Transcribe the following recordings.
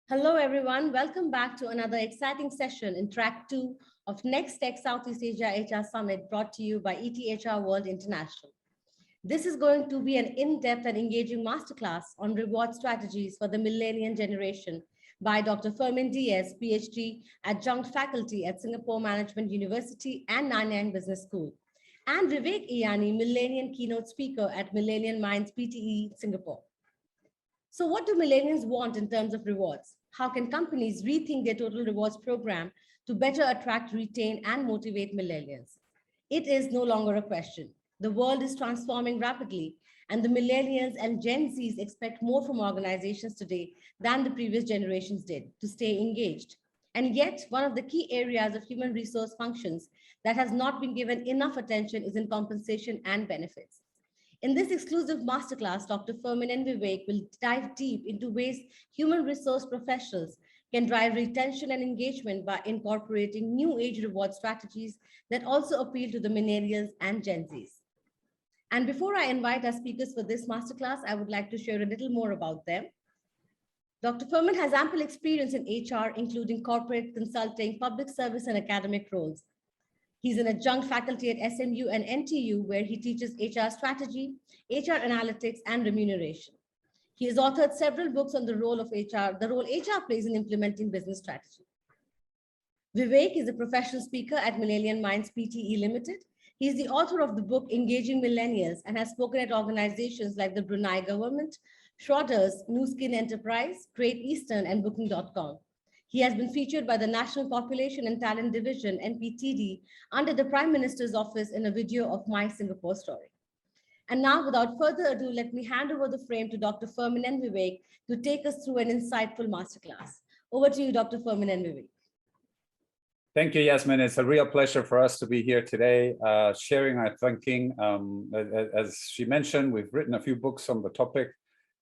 Hello, everyone. Welcome back to another exciting session in track 2 of NexTech Southeast Asia HR Summit brought to you by ETHRWorld International. This is going to be an in-depth and engaging masterclass on reward strategies for the Millennial Generation by Dr. Fermin Diez, PhD, adjunct faculty at Singapore Management University and Nanyang Business School, and Vivek Iyyani, Millennial Keynote Speaker at Millennial Minds Pte Ltd, Singapore. So what do millennials want in terms of rewards? How can companies rethink their total rewards program to better attract, retain, and motivate millennials? It is no longer a question. The world is transforming rapidly, and the millennials and Gen Zs expect more from organizations today than the previous generations did to stay engaged. And yet, one of the key areas of human resource functions that has not been given enough attention is in compensation and benefits. In this exclusive masterclass, Dr. Fermin and Vivek will dive deep into ways human resource professionals can drive retention and engagement by incorporating new age reward strategies that also appeal to the millennials and Gen Zs. And before I invite our speakers for this masterclass, I would like to share a little more about them. Dr. Fermin has ample experience in HR, including corporate consulting, public service, and academic roles. He's an adjunct faculty at SMU and NTU, where he teaches HR strategy, HR analytics, and remuneration. He has authored several books on the role of HR, the role HR plays in implementing business strategy. Vivek is a professional speaker at Millennial Minds Pte Ltd. He is the author of the book Engaging Millennials and has spoken at organizations like the Brunei government, Schroders, New Skin Enterprise, Great Eastern, and Booking.com. He has been featured by the National Population and Talent Division, NPTD, under the Prime Minister's office in a video of My Singapore Story. And now, without further ado, let me hand over the frame to Dr. Fermin and Vivek to take us through an insightful masterclass. Over to you, Dr. Fermin and Vivek. Thank you, Yasmin. It's a real pleasure for us to be here today, sharing our thinking. As she mentioned, we've written a few books on the topic.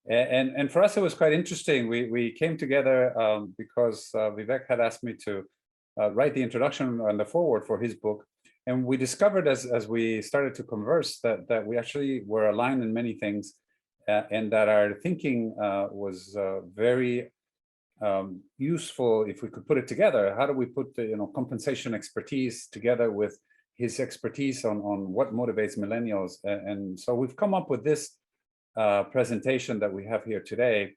And for us, it was quite interesting. We came together because Vivek had asked me to write the introduction and the foreword for his book. And we discovered as we started to converse that we actually were aligned in many things and that our thinking was very useful if we could put it together. How do we put the compensation expertise together with his expertise on what motivates millennials? And so we've come up with this presentation that we have here today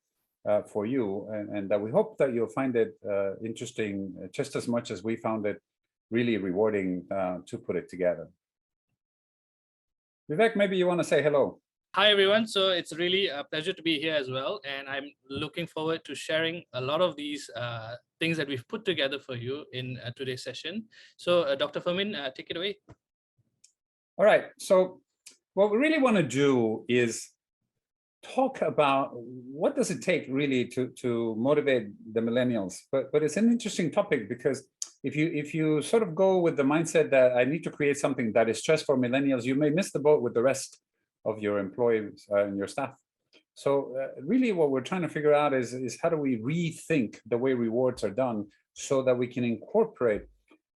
for you, and that we hope that you'll find it interesting just as much as we found it really rewarding to put it together. Vivek, maybe you want to say hello. Hi, everyone. So it's really a pleasure to be here as well. And I'm looking forward to sharing a lot of these things that we've put together for you in today's session. So Dr. Fermin, take it away. All right. So what we really want to do is talk about what does it take really to motivate the millennials. But it's an interesting topic, because if you sort of go with the mindset that I need to create something that is just for millennials, you may miss the boat with the rest of your employees and your staff. So really what we're trying to figure out is how do we rethink the way rewards are done so that we can incorporate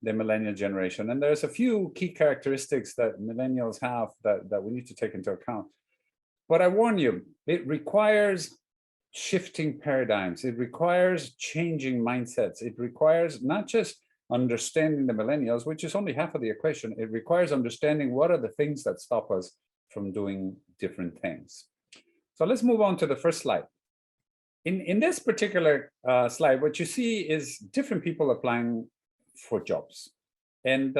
the millennial generation. And there's a few key characteristics that millennials have that we need to take into account. But I warn you, it requires shifting paradigms. It requires changing mindsets. It requires not just understanding the millennials, which is only half of the equation. It requires understanding what are the things that stop us from doing different things. So let's move on to the first slide. In this particular slide, what you see is different people applying for jobs. And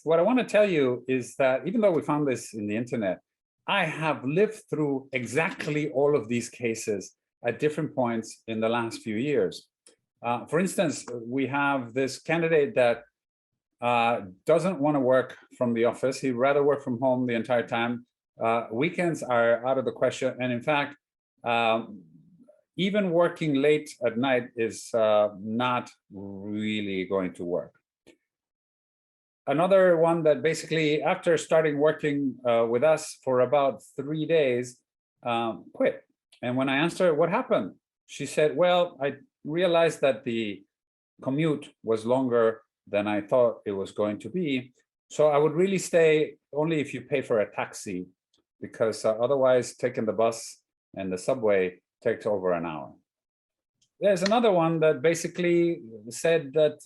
what I want to tell you is that even though we found this in the internet, I have lived through exactly all of these cases at different points in the last few years. For instance, we have this candidate that doesn't want to work from the office. He'd rather work from home the entire time. Weekends are out of the question. And in fact, even working late at night is not really going to work. Another one that basically, after starting working with us for about 3 days, quit. And when I asked her what happened, she said, well, I realized that the commute was longer than I thought it was going to be. So I would really stay only if you pay for a taxi, because otherwise taking the bus and the subway takes over an hour. there's another one that basically said that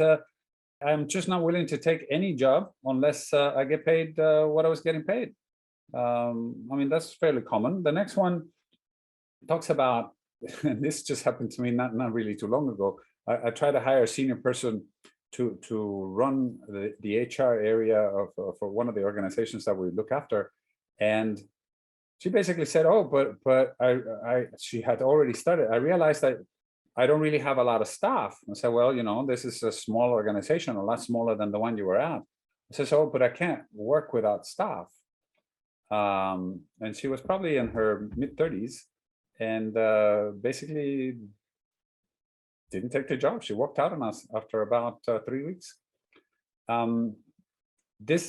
I'm just not willing to take any job unless I get paid what I was getting paid. I mean, that's fairly common. The next one talks about, and this just happened to me not really too long ago. I tried to hire a senior person to run the HR area of for one of the organizations that we look after, and she basically said, "Oh, but she had already started. I realized that I don't really have a lot of staff." I said, "Well, you know, this is a small organization, a lot smaller than the one you were at." I said, "Oh, but I can't work without staff." And she was probably in her mid-30s, and basically didn't take the job. She walked out on us after about 3 weeks. This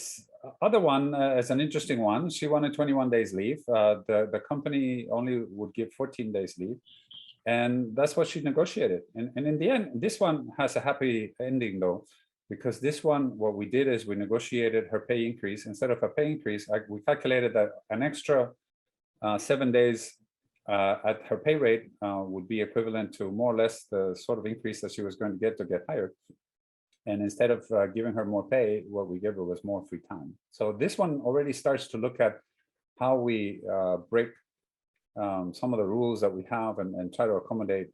other one is an interesting one. She wanted 21 days leave. The company only would give 14 days leave. And that's what she negotiated. And in the end, this one has a happy ending though, because this one, what we did is we negotiated her pay increase. Instead of a pay increase, we calculated that an extra 7 days at her pay rate would be equivalent to more or less the sort of increase that she was going to get hired. And instead of giving her more pay, what we gave her was more free time. So this one already starts to look at how we break some of the rules that we have and try to accommodate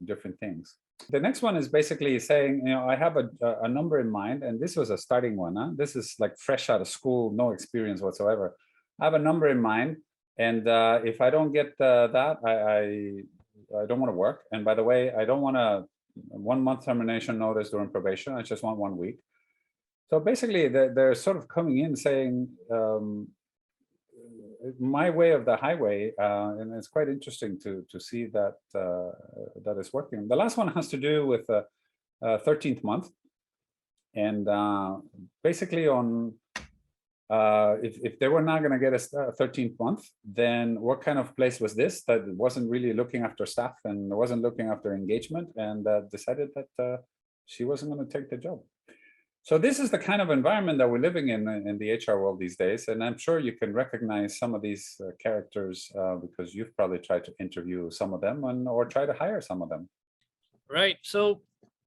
different things. The next one is basically saying, you know, I have a number in mind, and this was a starting one. Huh? This is like fresh out of school, no experience whatsoever. I have a number in mind, and if I don't get that, I don't want to work. And by the way, I don't want a 1 month termination notice during probation. I just want 1 week. So basically, they're sort of coming in saying, my way of the highway, and it's quite interesting to see that that is working. The last one has to do with 13th month, and basically on if they were not going to get a 13th month, then what kind of place was this that wasn't really looking after staff and wasn't looking after engagement, and decided that she wasn't going to take the job. So this is the kind of environment that we're living in the HR world these days. And I'm sure you can recognize some of these characters because you've probably tried to interview some of them or try to hire some of them. Right. So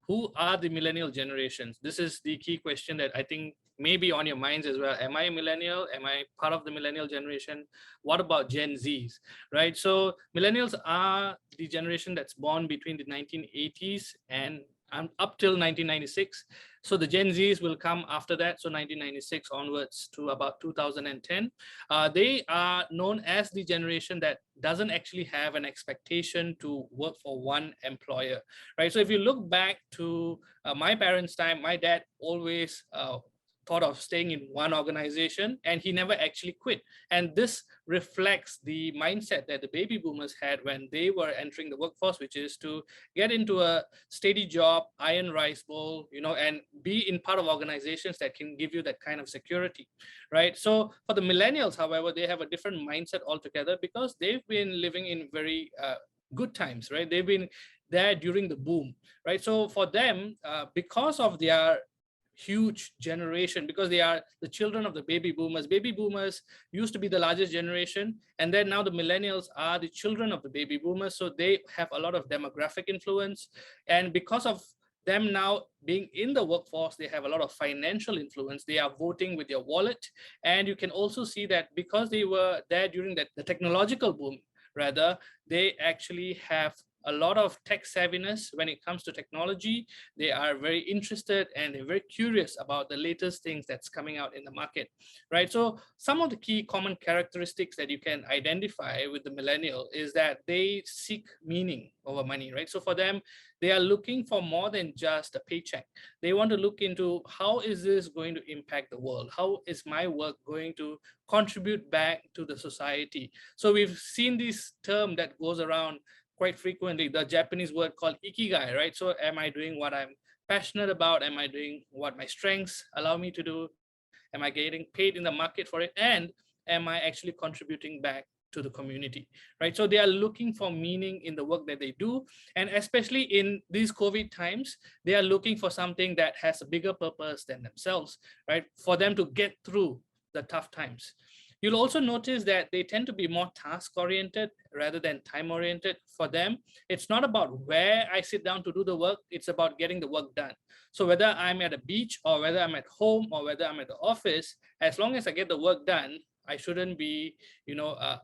who are the millennial generations? This is the key question that I think may be on your minds as well. Am I a millennial? Am I part of the millennial generation? What about Gen Zs, right? So millennials are the generation that's born between the 1980s and up till 1996. So the Gen Zs will come after that, so 1996 onwards to about 2010. They are known as the generation that doesn't actually have an expectation to work for one employer, right? So if you look back to my parents' time, my dad always thought of staying in one organization, and he never actually quit. And this reflects the mindset that the baby boomers had when they were entering the workforce, which is to get into a steady job, iron rice bowl, you know, and be in part of organizations that can give you that kind of security, right? So for the millennials, however, they have a different mindset altogether because they've been living in very good times, right? They've been there during the boom, right? So for them, because of their huge generation, because they are the children of the baby boomers. Baby boomers used to be the largest generation, and then now the millennials are the children of the baby boomers. So they have a lot of demographic influence, and because of them now being in the workforce, they have a lot of financial influence. They are voting with their wallet, and you can also see that because they were there during the technological boom, rather, they actually have a lot of tech savviness when it comes to technology. They are very interested and they're very curious about the latest things that's coming out in the market, right? So some of the key common characteristics that you can identify with the millennial is that they seek meaning over money, right? So for them, they are looking for more than just a paycheck. They want to look into how is this going to impact the world? How is my work going to contribute back to the society? So we've seen this term that goes around quite frequently, the Japanese word called ikigai, right? So am I doing what I'm passionate about? Am I doing what my strengths allow me to do? Am I getting paid in the market for it? And am I actually contributing back to the community, right? So they are looking for meaning in the work that they do. And especially in these COVID times, they are looking for something that has a bigger purpose than themselves, right? For them to get through the tough times. You'll also notice that they tend to be more task-oriented rather than time-oriented. For them, it's not about where I sit down to do the work, it's about getting the work done. So whether I'm at a beach or whether I'm at home or whether I'm at the office, as long as I get the work done, I shouldn't be,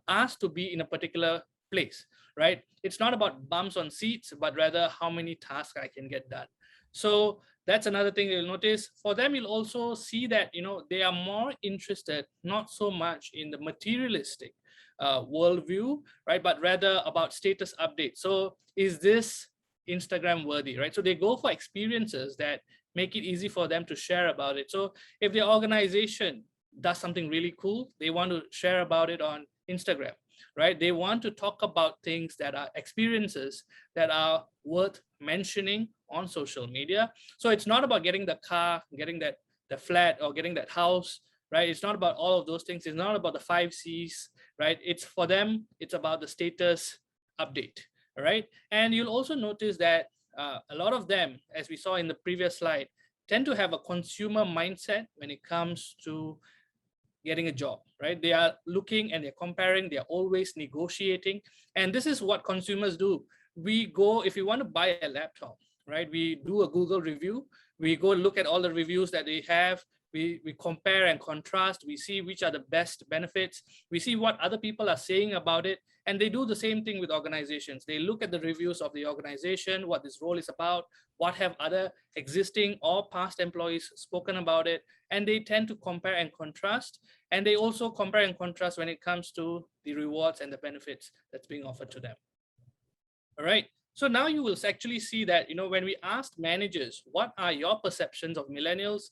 asked to be in a particular place, right? It's not about bumps on seats, but rather how many tasks I can get done. So that's another thing you'll notice. For them, you'll also see that, they are more interested, not so much in the materialistic worldview, right? But rather about status updates. So is this Instagram worthy, right? So they go for experiences that make it easy for them to share about it. So if their organization does something really cool, they want to share about it on Instagram, right? They want to talk about things that are experiences that are worth mentioning on social media. So it's not about getting the car, getting the flat, or getting that house, right? It's not about all of those things. It's not about the 5 C's, right? It's for them, it's about the status update, all right? And you'll also notice that a lot of them, as we saw in the previous slide, tend to have a consumer mindset when it comes to getting a job, right? They are looking and they're comparing, they're always negotiating. And this is what consumers do. We go, if we want to buy a laptop, right? We do a Google review. We go look at all the reviews that they have. We compare and contrast. We see which are the best benefits. We see what other people are saying about it. And they do the same thing with organizations. They look at the reviews of the organization, what this role is about, what have other existing or past employees spoken about it. And they tend to compare and contrast. And they also compare and contrast when it comes to the rewards and the benefits that's being offered to them. All right. So now you will actually see that, when we ask managers, what are your perceptions of millennials?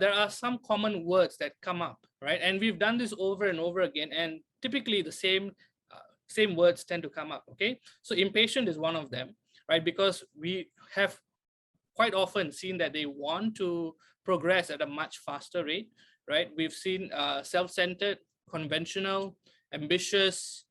There are some common words that come up, right? And we've done this over and over again. And typically the same words tend to come up, okay? So impatient is one of them, right? Because we have quite often seen that they want to progress at a much faster rate, right? We've seen self-centered, conventional, ambitious,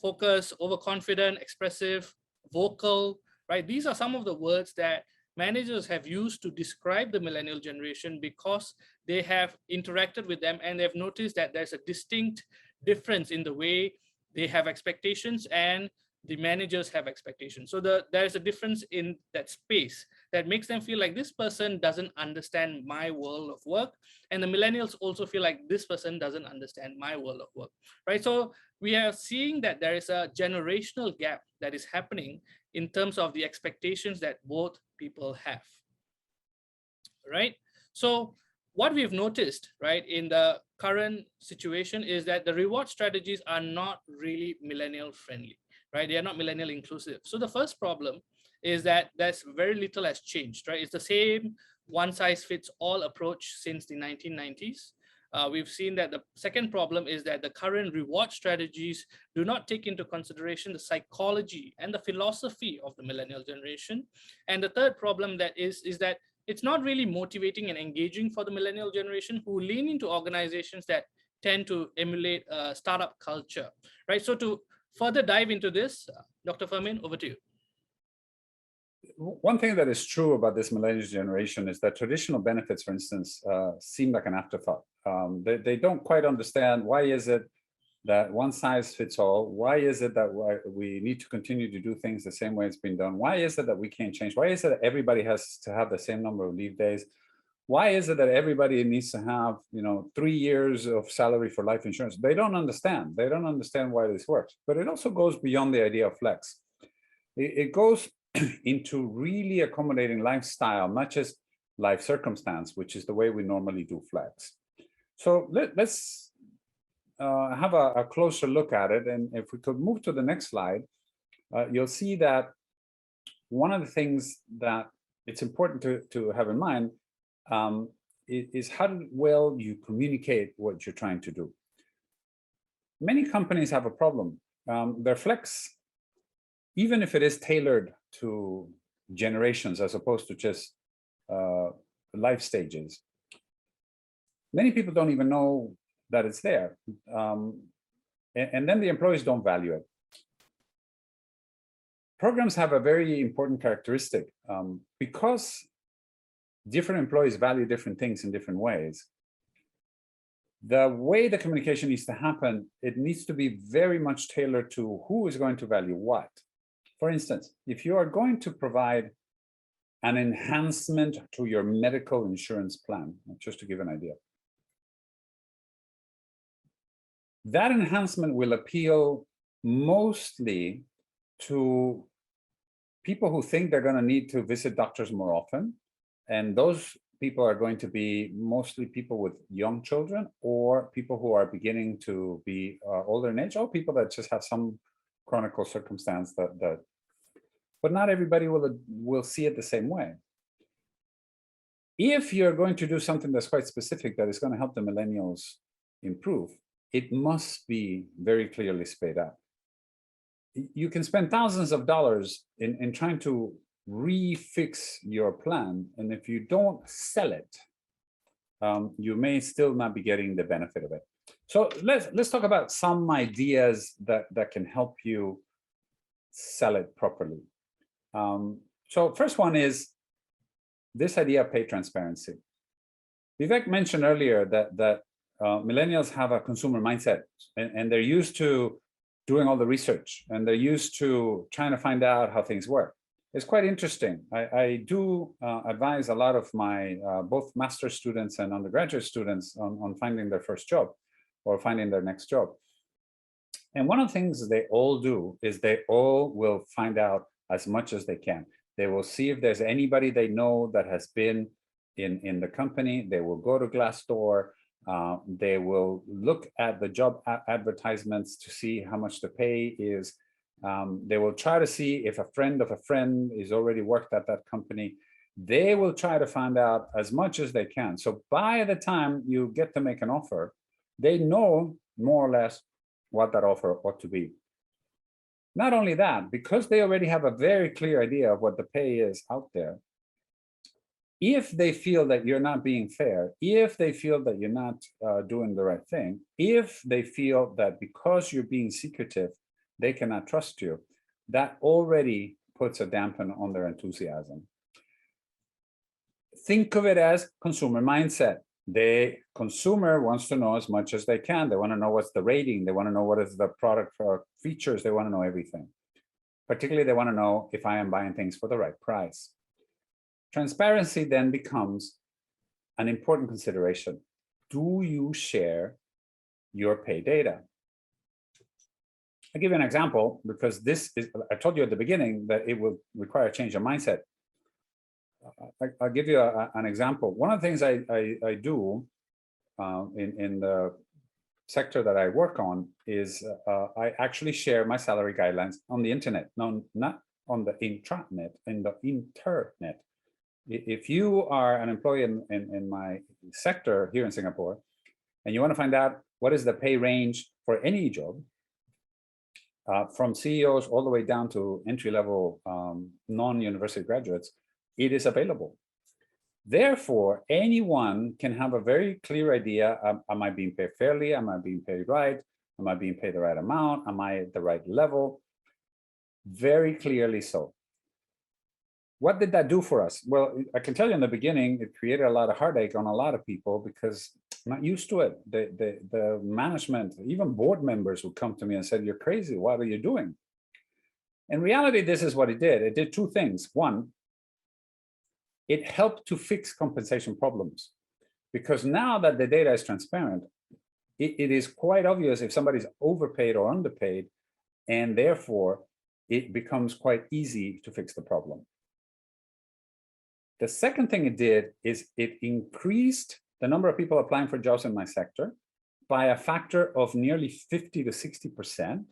focused, overconfident, expressive, vocal, right? These are some of the words that managers have used to describe the millennial generation because they have interacted with them and they've noticed that there's a distinct difference in the way they have expectations and the managers have expectations. So there's a difference in that space that makes them feel like this person doesn't understand my world of work. And the millennials also feel like this person doesn't understand my world of work, right? So we are seeing that there is a generational gap that is happening in terms of the expectations that both people have, right? So what we've noticed, right, in the current situation is that the reward strategies are not really millennial friendly, right? They are not millennial inclusive. So the first problem is that there's very little has changed, right? It's the same one size fits all approach since the 1990s. We've seen that the second problem is that the current reward strategies do not take into consideration the psychology and the philosophy of the millennial generation. And the third problem that is that it's not really motivating and engaging for the millennial generation who lean into organizations that tend to emulate a startup culture, right? So to further dive into this, Dr. Fermin, over to you. One thing that is true about this millennial generation is that traditional benefits, for instance, seem like an afterthought. They don't quite understand why is it that one size fits all? Why is it that we need to continue to do things the same way it's been done? Why is it that we can't change? Why is it that everybody has to have the same number of leave days? Why is it that everybody needs to have 3 years of salary for life insurance? They don't understand. They don't understand why this works. But it also goes beyond the idea of flex. It goes into really accommodating lifestyle, not just life circumstance, which is the way we normally do flex. So let's have a closer look at it. And if we could move to the next slide, you'll see that one of the things that it's important to have in mind is how well you communicate what you're trying to do. Many companies have a problem. Their flex, even if it is tailored to generations as opposed to just life stages, many people don't even know that it's there. And then the employees don't value it. Programs have a very important characteristic. Because different employees value different things in different ways, the way the communication needs to happen, it needs to be very much tailored to who is going to value what. For instance, if you are going to provide an enhancement to your medical insurance plan, just to give an idea, that enhancement will appeal mostly to people who think they're going to need to visit doctors more often. And those people are going to be mostly people with young children, or people who are beginning to be older in age, or people that just have some chronic circumstance that but not everybody will see it the same way. If you're going to do something that's quite specific that is going to help the millennials improve, it must be very clearly spelled out. You can spend thousands of dollars in trying to refix your plan, and if you don't sell it, you may still not be getting the benefit of it. So let's talk about some ideas that can help you sell it properly. So first one is this idea of pay transparency. Vivek mentioned earlier that millennials have a consumer mindset, and they're used to doing all the research, and they're used to trying to find out how things work. It's quite interesting. I do advise a lot of my both master's students and undergraduate students on finding their first job or finding their next job. And one of the things they all do is they all will find out as much as they can. They will see if there's anybody they know that has been in the company. They will go to Glassdoor. They will look at the job advertisements to see how much the pay is. They will try to see if a friend of a friend is already worked at that company. They will try to find out as much as they can. So by the time you get to make an offer, they know more or less what that offer ought to be. Not only that, because they already have a very clear idea of what the pay is out there, if they feel that you're not being fair, if they feel that you're not doing the right thing, if they feel that because you're being secretive, they cannot trust you, that already puts a dampen on their enthusiasm. Think of it as consumer mindset. The consumer wants to know as much as they can. They want to know what's the rating. They want to know what is the product features. They want to know everything. Particularly, they want to know if I am buying things for the right price. Transparency then becomes an important consideration. Do you share your pay data? I'll give you an example, because this is, I told you at the beginning that it will require a change of mindset. I'll give you an example. One of the things I do in the sector that I work on is I actually share my salary guidelines on the internet, no, not on the intranet, in the internet. If you are an employee in my sector here in Singapore, and you want to find out what is the pay range for any job, from CEOs all the way down to entry-level non-university graduates, it is available. Therefore, anyone can have a very clear idea, am I being paid fairly? Am I being paid right? Am I being paid the right amount? Am I at the right level? Very clearly so. What did that do for us? Well, I can tell you in the beginning, it created a lot of heartache on a lot of people because I'm not used to it. The management, even board members would come to me and said, "You're crazy, what are you doing?" In reality, this is what it did. It did two things. One, it helped to fix compensation problems, because now that the data is transparent, it is quite obvious if somebody's overpaid or underpaid, and therefore it becomes quite easy to fix the problem. The second thing it did is it increased the number of people applying for jobs in my sector by a factor of nearly 50 to 60%.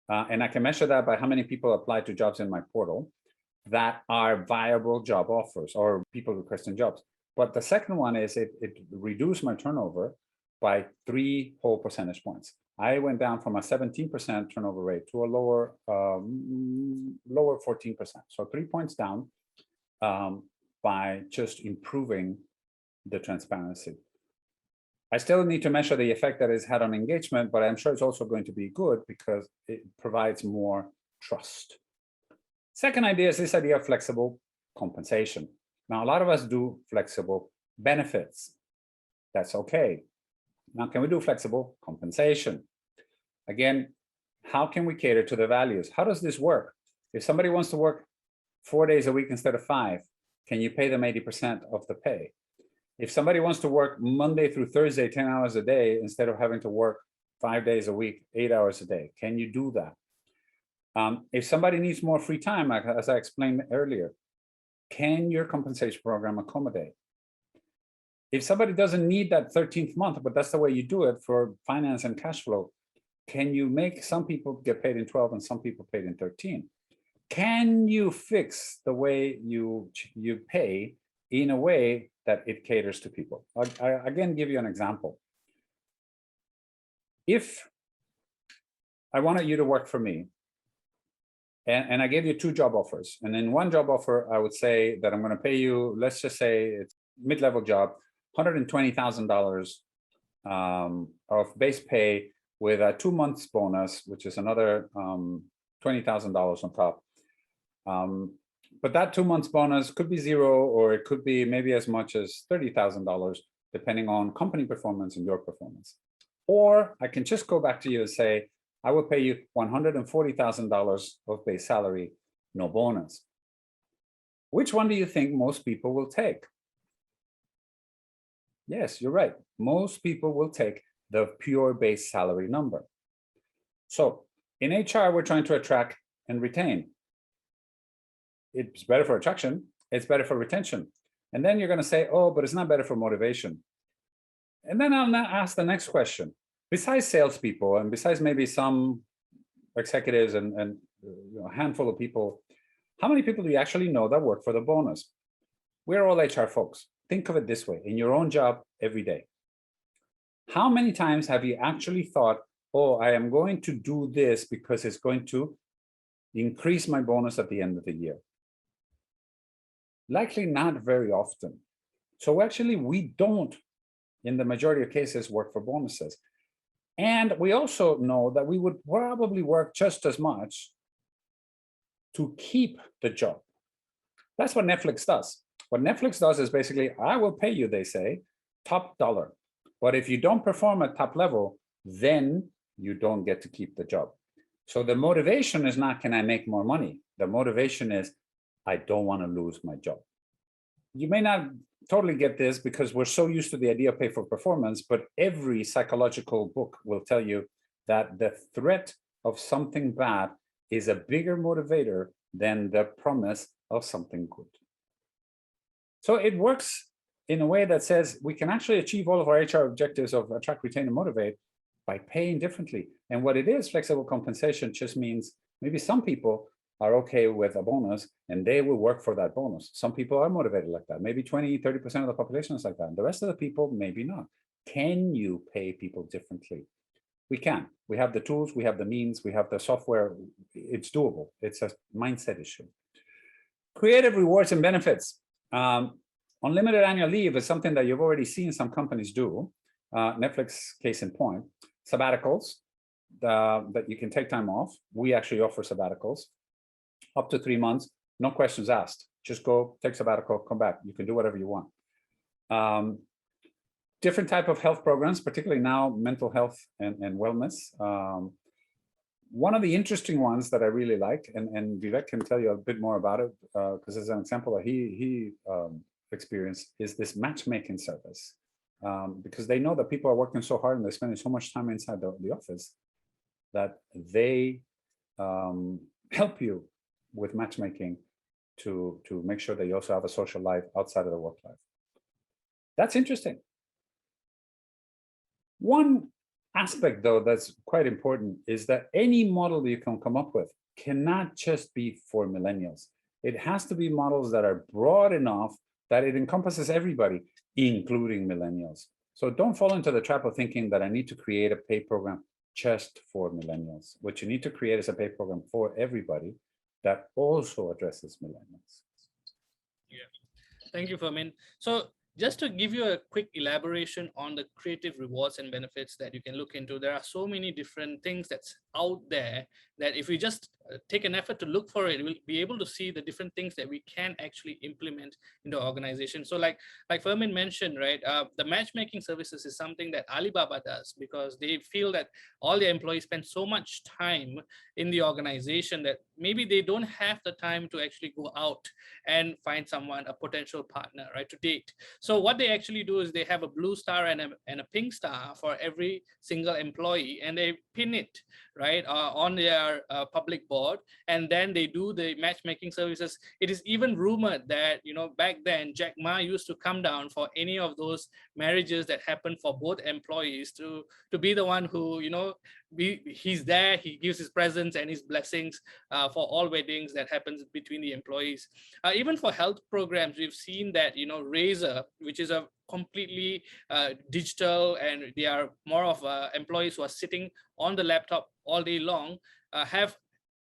And I can measure that by how many people apply to jobs in my portal that are viable job offers or people requesting jobs. But the second one is it reduced my turnover by 3 whole percentage points. I went down from a 17% turnover rate to a lower 14%. So 3 points down by just improving the transparency. I still need to measure the effect that it's had on engagement, but I'm sure it's also going to be good because it provides more trust. Second idea is this idea of flexible compensation. Now, a lot of us do flexible benefits. That's okay. Now, can we do flexible compensation? Again, how can we cater to the values? How does this work? If somebody wants to work 4 days a week instead of 5, can you pay them 80% of the pay? If somebody wants to work Monday through Thursday, 10 hours a day, instead of having to work 5 days a week, 8 hours a day, can you do that? If somebody needs more free time, as I explained earlier, can your compensation program accommodate? If somebody doesn't need that 13th month, but that's the way you do it for finance and cash flow, can you make some people get paid in 12 and some people paid in 13? Can you fix the way you pay in a way that it caters to people? I again give you an example. If I wanted you to work for me, and I gave you 2 job offers, and in one job offer, I would say that I'm going to pay you, let's just say it's mid-level job, $120,000 of base pay with a 2 months bonus, which is another $20,000 on top. But that 2 months bonus could be 0, or it could be maybe as much as $30,000, depending on company performance and your performance. Or I can just go back to you and say, I will pay you $140,000 of base salary, no bonus. Which one do you think most people will take? Yes, you're right. Most people will take the pure base salary number. So in HR, we're trying to attract and retain. It's better for attraction. It's better for retention. And then you're going to say, oh, but it's not better for motivation. And then I'll now ask the next question. Besides salespeople and besides maybe some executives and a handful of people, how many people do you actually know that work for the bonus? We're all HR folks. Think of it this way, in your own job every day. How many times have you actually thought, oh, I am going to do this because it's going to increase my bonus at the end of the year? Likely not very often. So actually, we don't, in the majority of cases, work for bonuses. And we also know that we would probably work just as much to keep the job. That's what Netflix does. What Netflix does is basically, I will pay you, they say, top dollar. But if you don't perform at top level, then you don't get to keep the job. So the motivation is not, can I make more money? The motivation is, I don't want to lose my job. You may not totally get this because we're so used to the idea of pay for performance, but every psychological book will tell you that the threat of something bad is a bigger motivator than the promise of something good. So it works in a way that says we can actually achieve all of our HR objectives of attract, retain, and motivate by paying differently. And what it is, flexible compensation just means maybe some people are okay with a bonus and they will work for that bonus. Some people are motivated like that. Maybe 20, 30% of the population is like that. And the rest of the people, maybe not. Can you pay people differently? We can. We have the tools, we have the means, we have the software. It's doable. It's a mindset issue. Creative rewards and benefits. Unlimited annual leave is something that you've already seen some companies do. Netflix, case in point. Sabbaticals, that you can take time off. We actually offer sabbaticals. Up to 3 months, no questions asked. Just go, take sabbatical, come back. You can do whatever you want. Different type of health programs, particularly now mental health and wellness. One of the interesting ones that I really like, and Vivek can tell you a bit more about it, because as an example that he experienced, is this matchmaking service. Because they know that people are working so hard and they're spending so much time inside the office that they help you with matchmaking to make sure that you also have a social life outside of the work life. That's interesting. One aspect, though, that's quite important is that any model you can come up with cannot just be for millennials. It has to be models that are broad enough that it encompasses everybody, including millennials. So don't fall into the trap of thinking that I need to create a pay program just for millennials. What you need to create is a pay program for everybody that also addresses millennials. Yeah, thank you, Fermin. So just to give you a quick elaboration on the creative rewards and benefits that you can look into, there are so many different things that's out there that if we just take an effort to look for it, we'll be able to see the different things that we can actually implement in the organization. So like Fermin mentioned, right, the matchmaking services is something that Alibaba does because they feel that all their employees spend so much time in the organization that maybe they don't have the time to actually go out and find someone, a potential partner, right, to date. So what they actually do is they have a blue star and a pink star for every single employee, and they pin it, right, on their public board, and then they do the matchmaking services. It is even rumored that, you know, back then Jack Ma used to come down for any of those marriages that happened for both employees to be the one who, you know, he's there, he gives his presents and his blessings for all weddings that happens between the employees. Even for health programs, we've seen that, you know, Razer, which is a completely digital, and they are more of employees who are sitting on the laptop all day long, have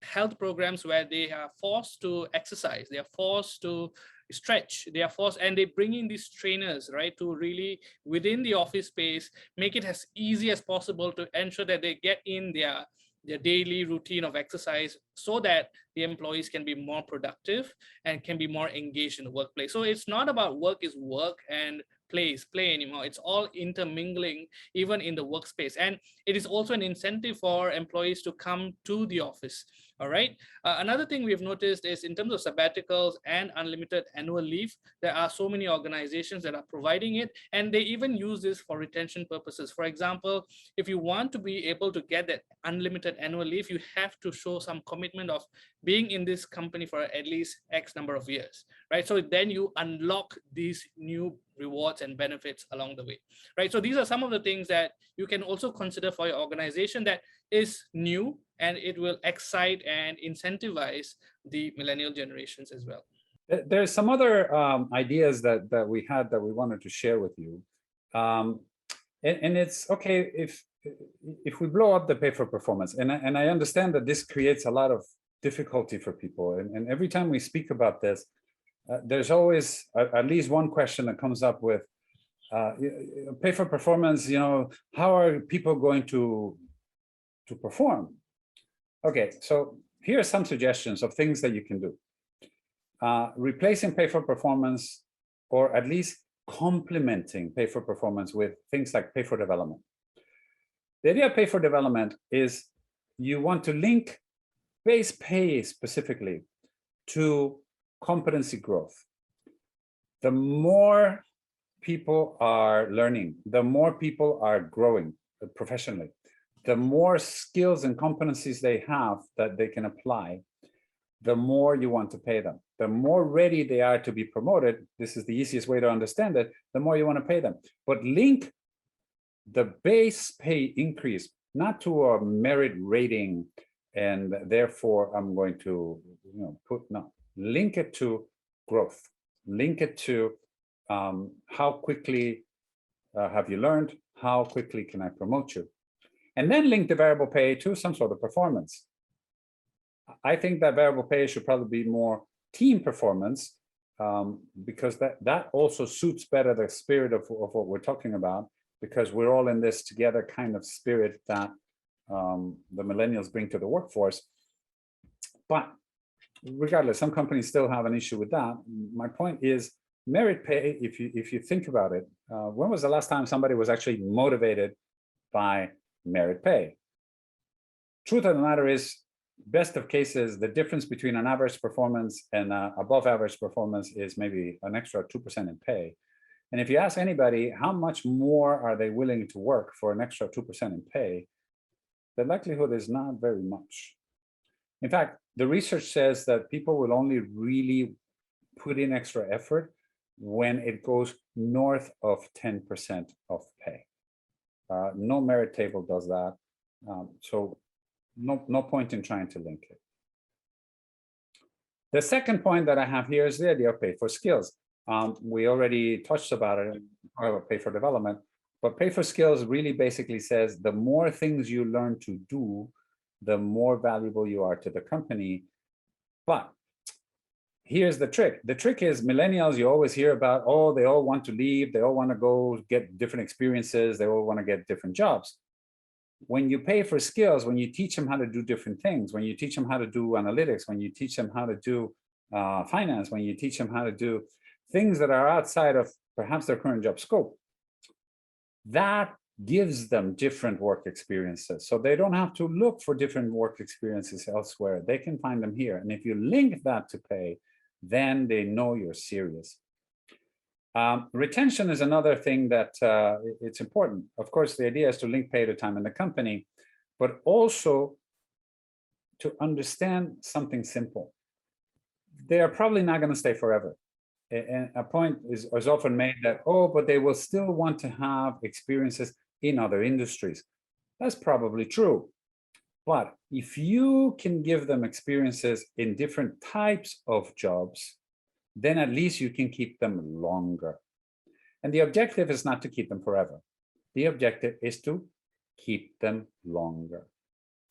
health programs where they are forced to exercise, they are forced to stretch, they are forced, and they bring in these trainers, right, to really within the office space make it as easy as possible to ensure that they get in their daily routine of exercise so that the employees can be more productive and can be more engaged in the workplace. So it's not about work is work and play is play anymore. It's all intermingling even in the workspace. And it is also an incentive for employees to come to the office. All right. Another thing we've noticed is in terms of sabbaticals and unlimited annual leave, there are so many organizations that are providing it, and they even use this for retention purposes. For example, if you want to be able to get that unlimited annual leave, you have to show some commitment of being in this company for at least X number of years, right? So then you unlock these new rewards and benefits along the way, right? So these are some of the things that you can also consider for your organization that is new, and it will excite and incentivize the millennial generations as well. There's some other ideas that we had that we wanted to share with you. And it's okay if we blow up the pay for performance, and I understand that this creates a lot of difficulty for people. And every time we speak about this, there's always at least one question that comes up with pay for performance, you know, how are people going to perform? Okay, so here are some suggestions of things that you can do. Replacing pay for performance, or at least complementing pay for performance with things like pay for development. The idea of pay for development is you want to link base pay specifically to competency growth. The more people are learning, the more people are growing professionally, the more skills and competencies they have that they can apply, the more you want to pay them. The more ready they are to be promoted, this is the easiest way to understand it, the more you want to pay them. But link the base pay increase, not to a merit rating, and therefore I'm going to, link it to growth, link it to how quickly have you learned, how quickly can I promote you? And then link the variable pay to some sort of performance. I think that variable pay should probably be more team performance, because that also suits better the spirit of what we're talking about, because we're all in this together kind of spirit that the millennials bring to the workforce. But regardless, some companies still have an issue with that. My point is merit pay, if you think about it, when was the last time somebody was actually motivated by merit pay? Truth of the matter is, best of cases, the difference between an average performance and above average performance is maybe an extra 2% in pay. And if you ask anybody how much more are they willing to work for an extra 2% in pay, the likelihood is not very much. In fact, the research says that people will only really put in extra effort when it goes north of 10% of pay. No merit table does that. So no point in trying to link it. The second point that I have here is the idea of pay for skills. We already touched about it, pay for development, but pay for skills really basically says the more things you learn to do, the more valuable you are to the company. But here's the trick. The trick is millennials, you always hear about, oh, they all want to leave, they all want to go get different experiences, they all want to get different jobs. when you pay for skills, when you teach them how to do different things, when you teach them how to do analytics, when you teach them how to do finance, when you teach them how to do things that are outside of perhaps their current job scope, that gives them different work experiences. So they don't have to look for different work experiences elsewhere. They can find them here. And if you link that to pay, then they know you're serious. Retention is another thing that it's important. Of course, the idea is to link pay to time in the company, but also to understand something simple. They are probably not going to stay forever. And a point is often made that, oh, but they will still want to have experiences in other industries. That's probably true. But if you can give them experiences in different types of jobs, then at least you can keep them longer. And the objective is not to keep them forever. The objective is to keep them longer.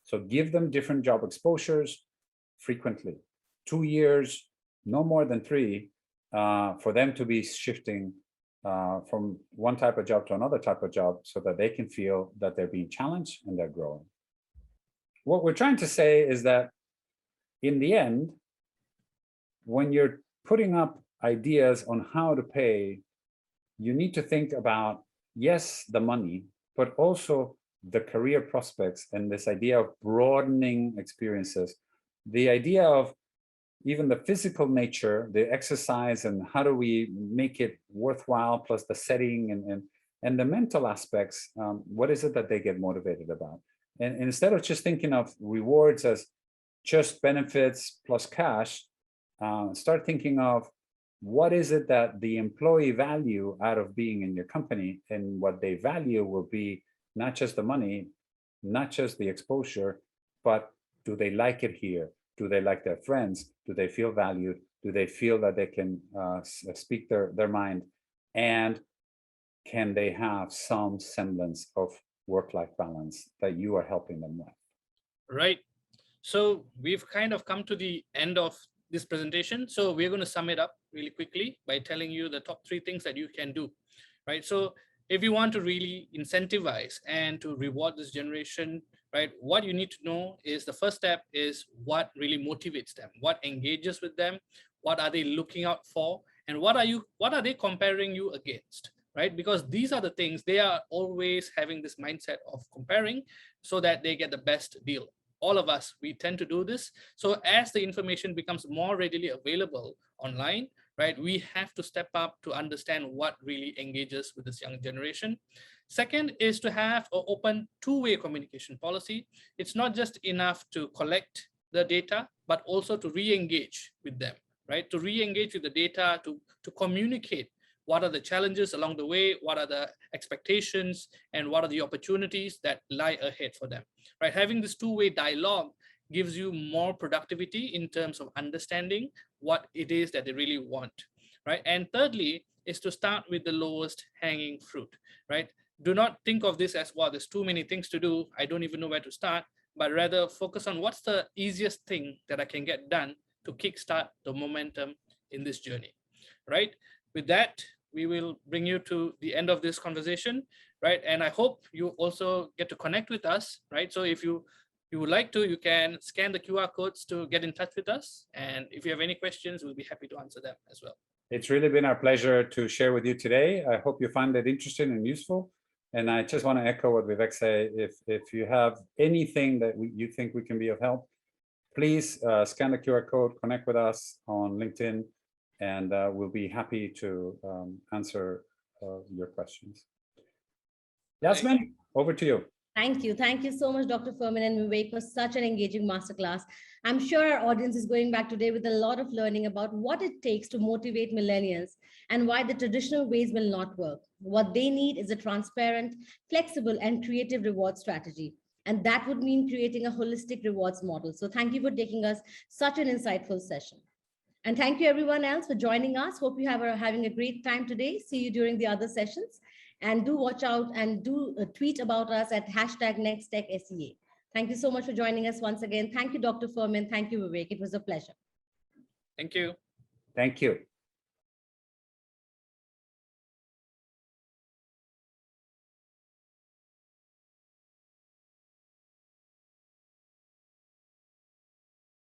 So give them different job exposures frequently. 2 years, no more than 3, for them to be shifting from one type of job to another type of job so that they can feel that they're being challenged and they're growing. What we're trying to say is that in the end, when you're putting up ideas on how to pay, you need to think about, yes, the money, but also the career prospects and this idea of broadening experiences, the idea of even the physical nature, the exercise, and how do we make it worthwhile, plus the setting and the mental aspects. What is it that they get motivated about? And instead of just thinking of rewards as just benefits plus cash, start thinking of what is it that the employee value out of being in your company, and what they value will be not just the money, not just the exposure, but do they like it here? Do they like their friends? Do they feel valued? Do they feel that they can speak their mind? And can they have some semblance of work-life balance that you are helping them with? Right. So we've kind of come to the end of this presentation. So we're going to sum it up really quickly by telling you the top 3 things that you can do, right? So if you want to really incentivize and to reward this generation, right, what you need to know is the first step is what really motivates them, what engages with them, what are they looking out for, and what are they comparing you against, right? Because these are the things they are always having this mindset of comparing so that they get the best deal. All of us, we tend to do this. So as the information becomes more readily available online, right, we have to step up to understand what really engages with this young generation. Second is to have an open 2-way communication policy. It's not just enough to collect the data, but also to re-engage with them, right? To re-engage with the data, to communicate what are the challenges along the way, what are the expectations, and what are the opportunities that lie ahead for them, right? Having this 2-way dialogue gives you more productivity in terms of understanding what it is that they really want, right? And thirdly is to start with the lowest hanging fruit, right? Do not think of this as, well, there's too many things to do, I don't even know where to start, but rather focus on what's the easiest thing that I can get done to kickstart the momentum in this journey, right? With that, we will bring you to the end of this conversation, right? And I hope you also get to connect with us, right? So if you would like to, you can scan the QR codes to get in touch with us. And if you have any questions, we'll be happy to answer them as well. It's really been our pleasure to share with you today. I hope you find it interesting and useful. And I just want to echo what Vivek said. If you have anything that you think we can be of help, please scan the QR code, connect with us on LinkedIn, and we'll be happy to answer your questions. Yasmin, over to you. Thank you. Thank you so much, Dr. Fermin and Vivek, for such an engaging masterclass. I'm sure our audience is going back today with a lot of learning about what it takes to motivate millennials and why the traditional ways will not work. What they need is a transparent, flexible, and creative reward strategy. And that would mean creating a holistic rewards model. So thank you for taking us such an insightful session. And thank you everyone else for joining us. Hope you are having a great time today. See you during the other sessions. And do watch out and do tweet about us at #NexTechSEA. Thank you so much for joining us once again. Thank you, Dr. Fermin. Thank you, Vivek. It was a pleasure. Thank you. Thank you.